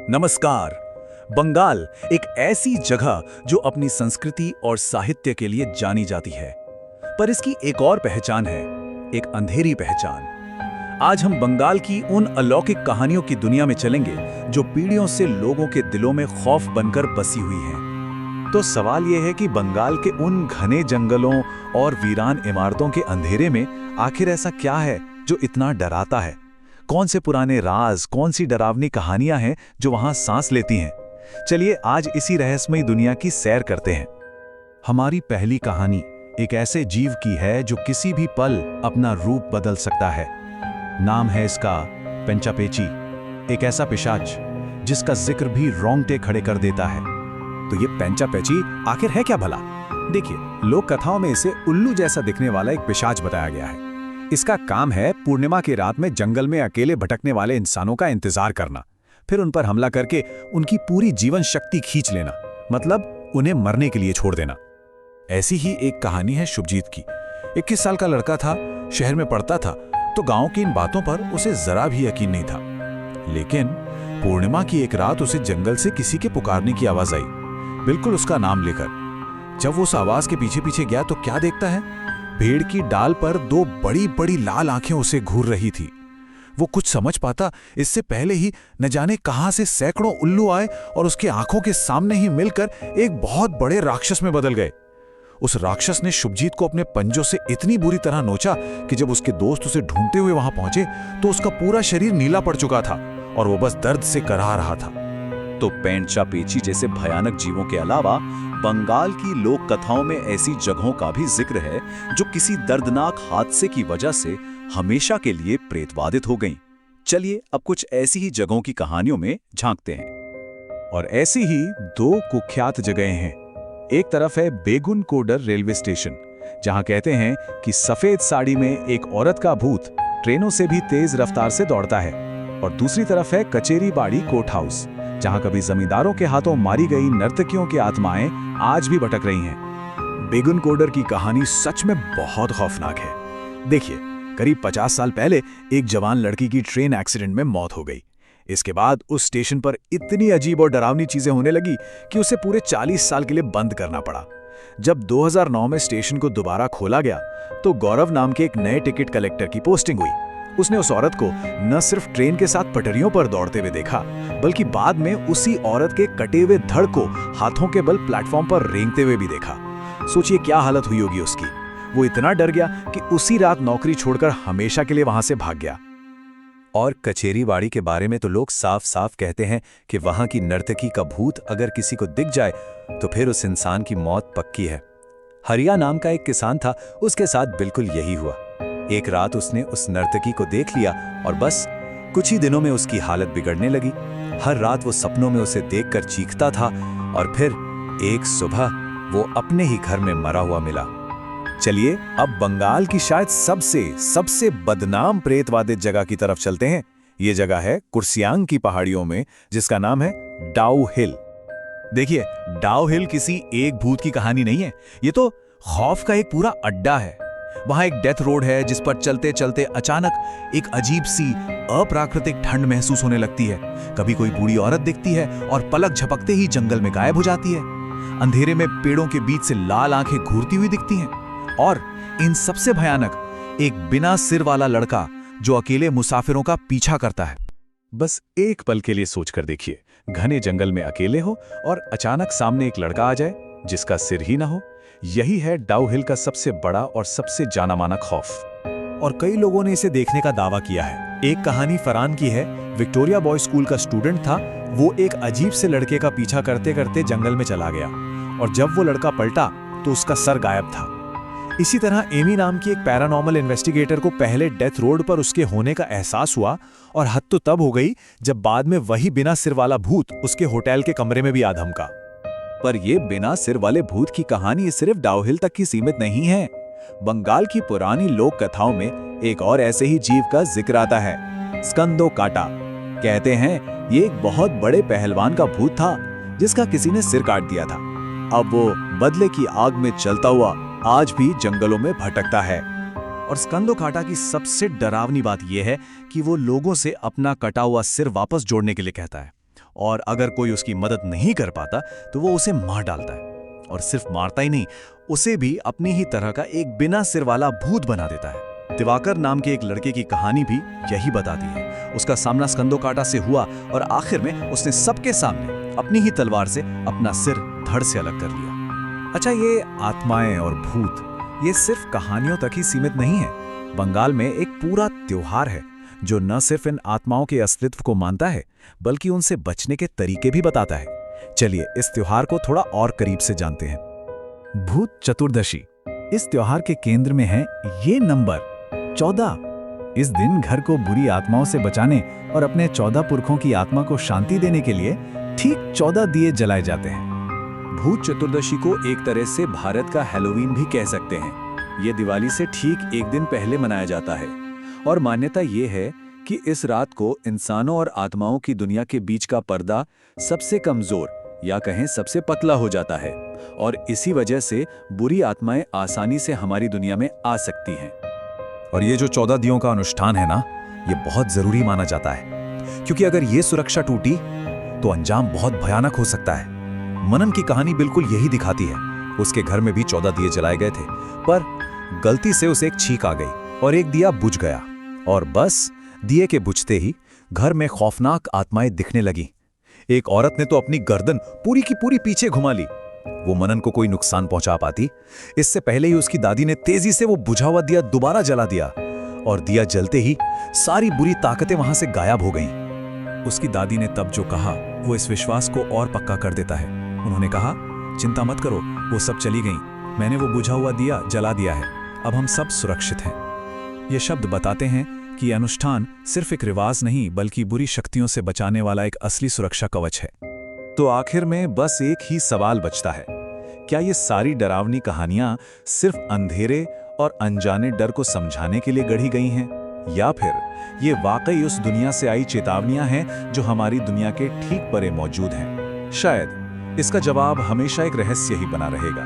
नमस्कार। बंगाल एक ऐसी जगह जो अपनी संस्कृति और साहित्य के लिए जानी जाती है, पर इसकी एक और पहचान है, एक अंधेरी पहचान। आज हम बंगाल की उन अलौकिक कहानियों की दुनिया में चलेंगे जो पीढ़ियों से लोगों के दिलों में खौफ बनकर बसी हुई हैं। तो सवाल यह है कि बंगाल के उन घने जंगलों और वीरान इमारतों के अंधेरे में आखिर ऐसा क्या है जो इतना डराता है? कौन से पुराने राज, कौन सी डरावनी कहानियां हैं जो वहां सांस लेती हैं? चलिए आज इसी रहस्यमयी दुनिया की सैर करते हैं। हमारी पहली कहानी एक ऐसे जीव की है जो किसी भी पल अपना रूप बदल सकता है। नाम है इसका पेंचापेची, एक ऐसा पिशाच जिसका जिक्र भी रोंगटे खड़े कर देता है। तो ये पेंचापेची आखिर है क्या भला? देखिए, लोक कथाओं में इसे उल्लू जैसा दिखने वाला एक पिशाच बताया गया है। इसका काम है पूर्णिमा की रात में जंगल में अकेले भटकने वाले इंसानों का इंतजार करना, फिर उन पर हमला करके उनकी पूरी जीवन शक्ति खींच लेना, मतलब उन्हें मरने के लिए छोड़ देना। ऐसी ही एक कहानी है शुभजीत की। 21 साल का लड़का था, शहर में पढ़ता था, तो गांव की इन बातों पर उसे जरा भी यकीन नहीं था। लेकिन पूर्णिमा की एक रात उसे जंगल से किसी के पुकारने की आवाज आई, बिल्कुल उसका नाम लेकर। जब वो उस आवाज के पीछे पीछे गया तो क्या देखता है? पेड़ की डाल पर दो बड़ी बड़ी लाल आंखें उसे घूर रही थी। वो कुछ समझ पाता इससे पहले ही न जाने कहां से सैकड़ों उल्लू आए और उसकी आंखों के सामने ही मिलकर एक बहुत बड़े राक्षस में बदल गए। उस राक्षस ने शुभजीत को अपने पंजों से इतनी बुरी तरह नोचा कि जब उसके दोस्त उसे ढूंढते हुए वहां पहुंचे तो उसका पूरा शरीर नीला पड़ चुका था और वो बस दर्द से कराह रहा था। तो पेंचापेची जैसे भयानक जीवों के अलावा बंगाल की लोक कथाओं में ऐसी जगहों का भी जिक्र है जो किसी दर्दनाक हादसे की वजह से हमेशा के लिए प्रेतवादित हो गईं। चलिए अब कुछ ऐसी ही जगहों की कहानियों में झांकते हैं। और ऐसी ही दो कुख्यात जगहें हैं। एक तरफ है बेगुन कोडर रेलवे स्टेशन, जहां कहते हैं कि सफेद साड़ी में एक औरत का भूत ट्रेनों से भी तेज रफ्तार से दौड़ता है। और दूसरी तरफ है कचेरी बाड़ी कोर्ट हाउस, जहां कभी जमींदारों के हाथों मारी गई नर्तकियों की आत्माएं आज भी भटक रही हैं। बेगुन कोडर की कहानी सच में बहुत खौफनाक है। देखिए, करीब 50 साल पहले एक जवान लड़की की ट्रेन एक्सीडेंट में मौत हो गई। इसके बाद उस स्टेशन पर इतनी अजीब और डरावनी चीजें होने लगी कि उसे पूरे 40 साल के लिए बंद करना पड़ा। जब 2009 में स्टेशन को दोबारा खोला गया तो गौरव नाम के एक नए टिकट कलेक्टर की पोस्टिंग हुई। उसने उस औरत को न सिर्फ ट्रेन के साथ पटरियों पर दौड़ते हुए देखा, बल्कि बाद में उसी औरत के कटे हुए धड़ को हाथों के बल प्लेटफॉर्म पर रेंगते हुए भी देखा। सोचिए क्या हालत हुई होगी उसकी। वो इतना डर गया कि उसी रात नौकरी छोड़कर हमेशा के लिए वहां से भाग गया। और कचेरी बाड़ी के बारे में तो लोग साफ साफ कहते हैं कि वहां की नर्तकी का भूत अगर किसी को दिख जाए तो फिर उस इंसान की मौत पक्की है। हरिया नाम का एक किसान था, उसके साथ बिल्कुल यही हुआ। एक रात उसने उस नर्तकी को देख लिया और बस कुछ ही दिनों में उसकी हालत बिगड़ने लगी। हर रात वो सपनों में उसे देखकर चीखता था और फिर एक सुबह वो अपने ही घर में मरा हुआ मिला। चलिए अब बंगाल की शायद सबसे बदनाम प्रेतवादित जगह की तरफ चलते हैं। ये जगह है कुर्सियांग की पहाड़ियों में, जिसका नाम है डाउ हिल। देखिए, डाउ हिल किसी एक भूत की कहानी नहीं है, ये तो खौफ का एक पूरा अड्डा है। वहां एक डेथ रोड है जिस पर चलते चलते अचानक एक अजीब सी अप्राकृतिक ठंड महसूस होने लगती है। कभी कोई बूढ़ी औरत दिखती है और पलक झपकते ही जंगल में गायब हो जाती है। अंधेरे में पेड़ों के बीच से लाल आंखें घूरती हुई दिखती हैं। और इन सबसे भयानक एक बिना सिर वाला लड़का जो अकेले मुसाफिरों का पीछा करता है। बस एक पल के लिए सोचकर देखिए, घने जंगल में अकेले हो और अचानक सामने एक लड़का आ जाए जिसका सिर ही ना हो। यही है डाउ हिल का सबसे बड़ा और सबसे जाना माना खौफ। और कई लोगों ने इसे देखने का दावा किया है। एक कहानी फरहान की है। विक्टोरिया बॉयज स्कूल का स्टूडेंट था। वो एक अजीब से लड़के का पीछा करते करते जंगल में चला गया और जब वो लड़का पलटा तो उसका सर गायब था। इसी तरह एमी नाम की एक पैरानॉर्मल इन्वेस्टिगेटर को पहले डेथ रोड पर उसके होने का एहसास हुआ और हद तो तब हो गई जब बाद में वही बिना सिर वाला भूत उसके होटल के कमरे में भी आ धमका। पर ये बिना सिर वाले भूत की कहानी सिर्फ डाउ हिल तक की सीमित नहीं है। बंगाल की पुरानी लोक कथाओं में एक और ऐसे ही जीव का जिक्र आता है, स्कंदो काटा। कहते हैं ये एक बहुत बड़े पहलवान का भूत था जिसका किसी ने सिर काट दिया था। अब वो बदले की आग में चलता हुआ आज भी जंगलों में भटकता है। और स्कंदो काटा की सबसे डरावनी बात यह है कि वो लोगों से अपना कटा हुआ सिर वापस जोड़ने के लिए कहता है और अगर कोई उसकी मदद नहीं कर पाता तो वो उसे मार डालता है। और सिर्फ मारता ही नहीं, उसे भी अपनी ही तरह का एक बिना सिर वाला भूत बना देता है। दिवाकर नाम के एक लड़के की कहानी भी यही बताती है। उसका सामना स्कंदोकाटा से हुआ और आखिर में उसने सबके सामने अपनी ही तलवार से अपना सिर धड़ से अलग कर लिया। अच्छा, ये आत्माएं और भूत ये सिर्फ कहानियों तक ही सीमित नहीं है। बंगाल में एक पूरा त्योहार है जो न सिर्फ इन आत्माओं के अस्तित्व को मानता है बल्कि उनसे बचने के तरीके भी बताता है। चलिए इस त्योहार को थोड़ा और करीब से जानते हैं। भूत चतुर्दशी। इस त्योहार के केंद्र में है ये नंबर 14। इस दिन घर को बुरी आत्माओं से बचाने और अपने 14 पुरखों की आत्मा को शांति देने के लिए ठीक 14 दिए जलाए जाते हैं। भूत चतुर्दशी को एक तरह से भारत का हैलोवीन भी कह सकते हैं। ये दिवाली से ठीक एक दिन पहले मनाया जाता है और मान्यता ये है कि इस रात को इंसानों और आत्माओं की दुनिया के बीच का पर्दा सबसे कमजोर या कहें सबसे पतला हो जाता है और इसी वजह से बुरी आत्माएं आसानी से हमारी दुनिया में आ सकती हैं। और ये जो 14 दियों का अनुष्ठान है ना, ये बहुत जरूरी माना जाता है क्योंकि अगर ये सुरक्षा टूटी तो अंजाम बहुत भयानक हो सकता है। मनन की कहानी बिल्कुल यही दिखाती है। उसके घर में भी 14 दिए जलाए गए थे, पर गलती से उसे एक छींक आ गई और एक दिया बुझ गया और बस दिए के बुझते ही घर में खौफनाक आत्माएं दिखने लगी। एक औरत ने तो अपनी गर्दन पूरी की पूरी पीछे घुमा ली। वो मनन को कोई नुकसान पहुंचा पाती, इससे पहले ही उसकी दादी ने तेजी से वो बुझा हुआ दिया दोबारा जला दिया और दिया जलते ही सारी बुरी ताकतें वहां से गायब हो गईं। उसकी दादी ने तब जो कहा वो इस विश्वास को और पक्का कर देता है। उन्होंने कहा, चिंता मत करो, वो सब चली गईं। मैंने वो बुझा हुआ दिया जला दिया है, अब हम सब सुरक्षित हैं। ये शब्द बताते हैं कि अनुष्ठान सिर्फ एक रिवाज नहीं बल्कि बुरी शक्तियों से बचाने वाला एक असली सुरक्षा कवच है। तो आखिर में बस एक ही सवाल बचता है, क्या ये सारी डरावनी कहानियां सिर्फ अंधेरे और अनजाने डर को समझाने के लिए गढ़ी गई हैं, या फिर ये वाकई उस दुनिया से आई चेतावनियां हैं जो हमारी दुनिया के ठीक परे मौजूद हैं? शायद इसका जवाब हमेशा एक रहस्य ही बना रहेगा।